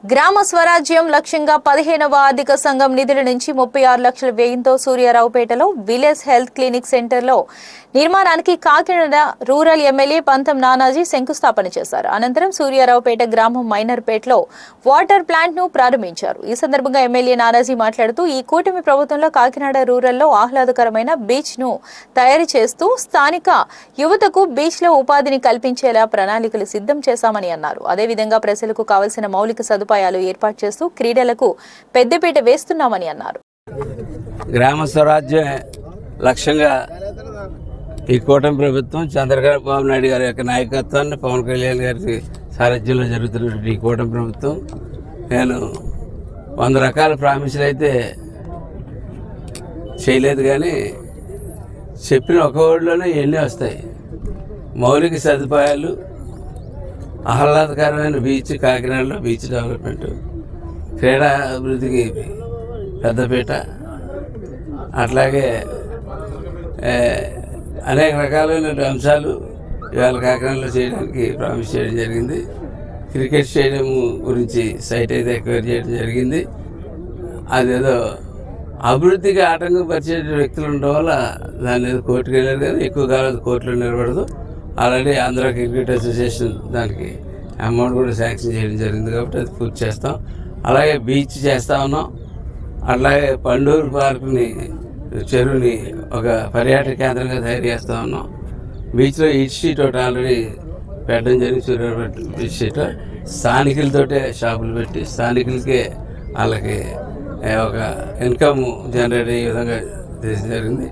గ్రామ స్వరాజ్యం లక్ష్యంగా 15వ ఆర్థిక సంఘం నిధుల నుంచి 36 లక్షల వ్యయంతో సూర్యారావుపేటలో విలేజ్ హెల్త్ క్లినిక్ సెంటర్లో నిర్మాణానికి కాకినాడ రూరల్ ఎమ్మెల్యే పంతం నానాజీ శంకుస్థాపన చేశారు. అనంతరం సూర్యారావుపేట గ్రామం మైనర్పేటలో వాటర్ ప్లాంట్ ను ప్రారంభించారు. ఈ సందర్భంగా ఎమ్మెల్యే నానాజీ మాట్లాడుతూ ఈ కూటమి ప్రభుత్వంలో కాకినాడ రూరల్లో ఆహ్లాదకరమైన బీచ్ ను తయారు చేస్తూ స్థానిక యువతకు బీచ్ లో ఉపాధిని కల్పించేలా ప్రణాళికలు సిద్ధం చేశామని అన్నారు. అదేవిధంగా ప్రజలకు కావలసిన మౌలిక సదుపాయాలు ఏర్పాటు చేస్తూ క్రీడలకు పెద్దపీట వేస్తున్నామని అన్నారు. గ్రామ స్వరాజ్యం లక్ష్యంగా ఈ కూటమి ప్రభుత్వం చంద్రబాబు నాయుడు గారి యొక్క నాయకత్వాన్ని, పవన్ కళ్యాణ్ గారి సారథ్యంలో జరుగుతున్నటువంటి ఈ కూటమి ప్రభుత్వం నేను 100 రకాల ప్రామిసులు అయితే చేయలేదు, కానీ చెప్పిన ఒక ఊళ్ళోనే ఎన్ని వస్తాయి. మౌలిక సదుపాయాలు, ఆహ్లాదకరమైన బీచ్, కాకినాడలో బీచ్ డెవలప్మెంట్, క్రీడా అభివృద్ధికి పెద్దపీట, అట్లాగే అనేక రకాలైన అంశాలు ఇవాళ కాకినాడలో చేయడానికి ప్రామిస్ చేయడం జరిగింది. క్రికెట్ స్టేడియం గురించి సైట్ అయితే ఎక్వైర్ చేయడం జరిగింది. అదేదో అభివృద్ధికి ఆటంకం పరిచే వ్యక్తులు ఉండడం వల్ల దాని మీద కోర్టుకు వెళ్ళారు, కానీ ఎక్కువ కాలం కోర్టులో నిలబడదు. ఆల్రెడీ ఆంధ్ర క్రికెట్ అసోసియేషన్ దానికి అమౌంట్ కూడా శాంక్షన్ చేయడం జరిగింది, కాబట్టి అది పూర్తి చేస్తాం. అలాగే బీచ్ చేస్తూ ఉన్నాం. అట్లాగే పండూరు పార్కుని, చెరువుని ఒక పర్యాటక కేంద్రంగా తయారు చేస్తూ ఉన్నాం. బీచ్లో ఈట్ స్ట్రీట్ ఒకటి ఆల్రెడీ పెట్టడం జరిగింది. సూర్యాపేట బీచ్ స్ట్రీట్ స్థానికులతోటే షాపులు పెట్టి స్థానికులకే వాళ్ళకి ఒక ఇన్కమ్ జనరేట్ అయ్యే విధంగా చేసి జరిగింది.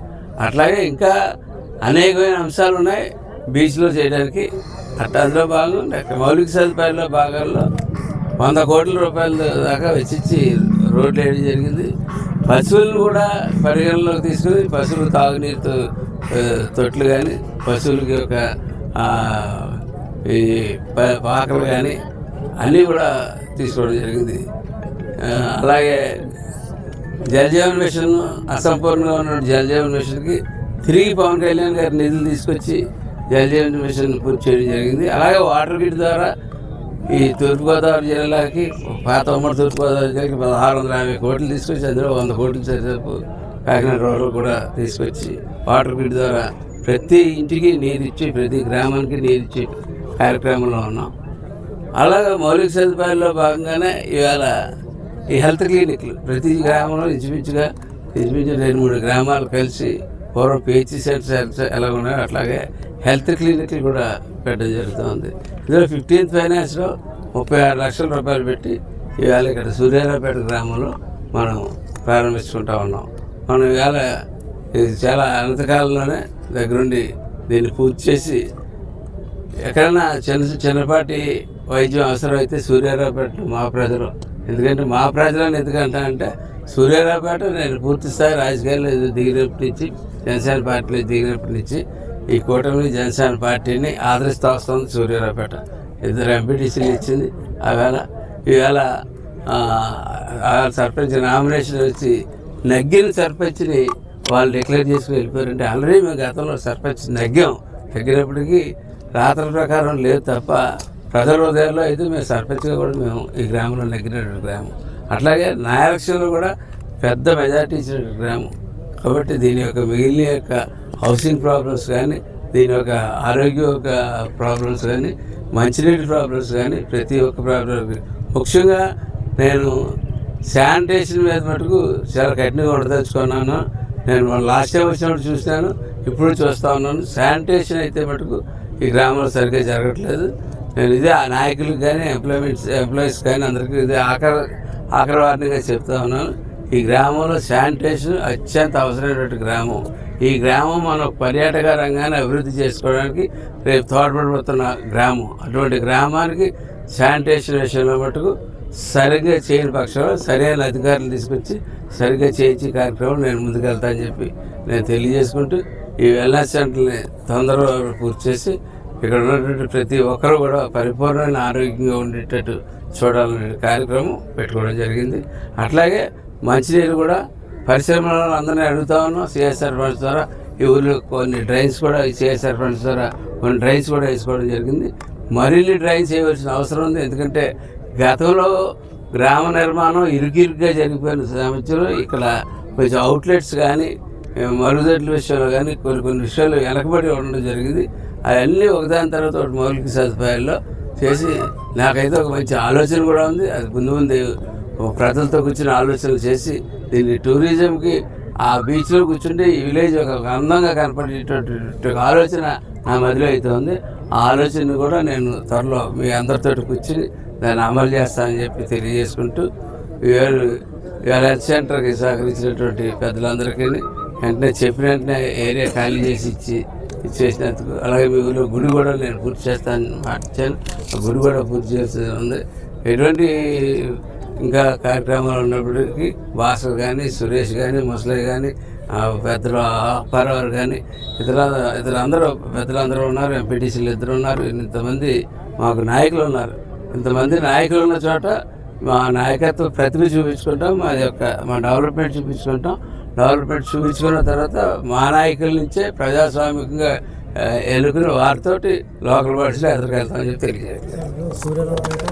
అట్లాగే ఇంకా అనేకమైన అంశాలు ఉన్నాయి బీచ్లో చేయడానికి. అందులో భాగంగా మౌలిక సదుపాయాల భాగాల్లో 100 కోట్ల రూపాయల దాకా వెచ్చించి రోడ్లు వేయడం జరిగింది. పశువులను కూడా పరిగణలోకి తీసుకుని పశువులు తాగునీరు తొట్లు కానీ, పశువులకి ఒక ఈ పాకలు కానీ అన్నీ కూడా తీసుకోవడం జరిగింది. అలాగే జలజీవన్ మిషన్ అసంపూర్ణంగా ఉన్న జలజీవన్ మిషన్కి తిరిగి పవన్ కళ్యాణ్ గారి నిధులు తీసుకొచ్చి జలజీవన్ మిషన్ పూర్తి చేయడం జరిగింది. అలాగే వాటర్ గ్రిడ్ ద్వారా ఈ తూర్పుగోదావరి జిల్లాకి, పాత ఉమ్మడి తూర్పుగోదావరి జిల్లాకి 1650 కోట్లు తీసుకొచ్చి అందులో 100 కోట్లు సరిసేపు కాకినాడ రోడ్లు కూడా తీసుకొచ్చి వాటర్ గ్రిడ్ ద్వారా ప్రతి ఇంటికి నీరిచ్చి, ప్రతి గ్రామానికి నీరిచ్చే కార్యక్రమంలో ఉన్నాం. అలాగే మౌలిక సదుపాయాల్లో భాగంగానే ఇవాళ ఈ హెల్త్ క్లినిక్లు ప్రతి గ్రామంలో ఇంచుమించుగా 2-3 గ్రామాలు కలిసి పూర్వం పిహెచ్సి సెంటర్స్ ఎలా ఉన్నాయో అట్లాగే హెల్త్ క్లినిక్లు కూడా పెట్టడం జరుగుతుంది. ఇందులో 15th ఫైనాన్స్లో 36 లక్షల రూపాయలు పెట్టి ఇవాళ ఇక్కడ సూర్యారావుపేట గ్రామంలో మనం ప్రారంభించుకుంటా ఉన్నాం. మనం ఇవాళ ఇది చాలా అనంతకాలంలోనే దగ్గరుండి దీన్ని పూర్తి చేసి ఎక్కడైనా చిన్నపాటి వైద్యం అవసరమైతే సూర్యారావుపేట మా ప్రజలు, ఎందుకంటే మా ప్రజలను ఎందుకంటా అంటే సూర్యారావుపేట నేను పూర్తి స్థాయి రాజకీయాల్లో దిగినప్పటి నుంచి, జనసేన పార్టీలో దిగినప్పటి నుంచి ఈ కూటమి జనసేన పార్టీని ఆదరిస్తూ వస్తుంది. సూర్యారావుపేట 2 ఎంపీటీసీలు ఇచ్చింది. ఈవేళ సర్పంచ్ నామినేషన్ వచ్చి నగ్గిన సర్పంచ్ని వాళ్ళు డిక్లేర్ చేసుకుని వెళ్ళిపోయారంటే ఆల్రెడీ మేము గతంలో సర్పంచ్ నగ్గినప్పటికీ రాత్రుల ప్రకారం లేదు తప్ప ప్రజల హృదయాల్లో అయితే మేము సర్పంచ్గా కూడా మేము ఈ గ్రామంలో నగ్గినటువంటి గ్రామం. అట్లాగే నా ఎలక్షన్లో కూడా పెద్ద మెజార్టీ ఇచ్చినటువంటి గ్రామం. కాబట్టి దీని యొక్క మిగిలిన యొక్క హౌసింగ్ ప్రాబ్లమ్స్ కానీ, దీని యొక్క ఆరోగ్య యొక్క ప్రాబ్లమ్స్ కానీ, మంచినీటి ప్రాబ్లమ్స్ కానీ, ప్రతి ఒక్క ప్రాబ్లం, ముఖ్యంగా నేను శానిటేషన్ మీద మటుకు చాలా కఠినంగా ఉండదలుచుకున్నాను. నేను లాస్ట్ టైం వచ్చినప్పుడు చూసినాను, ఇప్పుడు చూస్తూ ఉన్నాను. శానిటేషన్ అయితే మటుకు ఈ గ్రామంలో సరిగ్గా జరగట్లేదు. నేను ఇదే ఆ నాయకులకు కానీ, ఎంప్లాయీస్ కానీ అందరికీ ఇదే ఆఖరి వారినిగా చెప్తా ఉన్నాను. ఈ గ్రామంలో శానిటేషన్ అత్యంత అవసరమైనటువంటి గ్రామం. ఈ గ్రామం మనం పర్యాటక రంగాన్ని అభివృద్ధి చేసుకోవడానికి రేపు తోడ్పడిపోతున్న గ్రామం. అటువంటి గ్రామానికి శానిటేషన్ విషయంలో మటుకు సరిగ్గా చేయని పక్షంలో సరైన అధికారులు తీసుకొచ్చి సరిగ్గా చేయించే కార్యక్రమం నేను ముందుకెళ్తానని చెప్పి నేను తెలియజేసుకుంటూ ఈ వెల్నెస్ సెంటర్ని తొందరగా పూర్తి చేసి ఇక్కడ ఉన్నటువంటి ప్రతి ఒక్కరు కూడా పరిపూర్ణమైన ఆరోగ్యంగా ఉండేటట్టు చూడాలనే కార్యక్రమం పెట్టుకోవడం జరిగింది. అట్లాగే మంచినీరు కూడా పరిశ్రమలను అందరినీ అడుగుతా ఉన్నాం. సిఎస్ఆర్ ఫండ్స్ ద్వారా ఈ ఊళ్ళో కొన్ని డ్రైన్స్ కూడా సిఎస్ఆర్ ఫండ్స్ ద్వారా కొన్ని డ్రైన్స్ కూడా వేసుకోవడం జరిగింది. మరిన్ని డ్రైన్స్ వేయవలసిన అవసరం ఉంది. ఎందుకంటే గతంలో గ్రామ నిర్మాణం ఇరుకిరుగ్గా జరిగిపోయిన సమస్యలు ఇక్కడ కొంచెం అవుట్లెట్స్ కానీ మరుగుదొడ్ల విషయంలో కానీ కొన్ని విషయాలు వెనకబడి ఉండడం జరిగింది. అవన్నీ ఒకదాని తర్వాత ఒకటి మౌలిక సదుపాయాల్లో చేసి నాకైతే ఒక మంచి ఆలోచన కూడా ఉంది. అది ముందు ప్రజలతో కూర్చుని ఆలోచనలు చేసి దీన్ని టూరిజంకి ఆ బీచ్లో కూర్చుంటే ఈ విలేజ్ ఒక అందంగా కనపడేటటువంటి ఆలోచన నా మదిలో అయితే ఉంది. ఆ ఆలోచనను కూడా నేను త్వరలో మీ అందరితో కూర్చుని దాన్ని అమలు చేస్తానని చెప్పి తెలియజేసుకుంటూ హెల్త్ సెంటర్కి సహకరించినటువంటి పెద్దలందరికీ వెంటనే చెప్పిన వెంటనే ఏరియా ఖాళీ చేసి ఇచ్చేసినందుకు, అలాగే మీ ఊళ్ళో గుడి కూడా నేను పూర్తి చేస్తానని మాటిచ్చాను. ఆ గుడి కూడా పూర్తి చేస్తూ ఉంది. ఎటువంటి ఇంకా కార్యక్రమాలు ఉన్నప్పటికీ భాస్కర్ కానీ, సురేష్ కానీ, ముసలయ్య కానీ, పెద్దలు అప్పారావు కానీ ఇతరులందరూ పెద్దలందరూ ఉన్నారు. ఎంపీటీసీలు ఇద్దరు ఉన్నారు. ఇంతమంది మాకు నాయకులు ఉన్నారు. ఇంతమంది నాయకులు ఉన్న చోట మా నాయకత్వ ప్రతిభ చూపించుకుంటాం. మా డెవలప్మెంట్ చూపించుకుంటాం. డెవలప్మెంట్ చూపించుకున్న తర్వాత మా నాయకుల నుంచే ప్రజాస్వామికంగా ఎన్నుకుని వారితోటి లోకల్ బాడీస్లో ఎదురుకెళ్తామని చెప్పి తెలియజేస్తాం.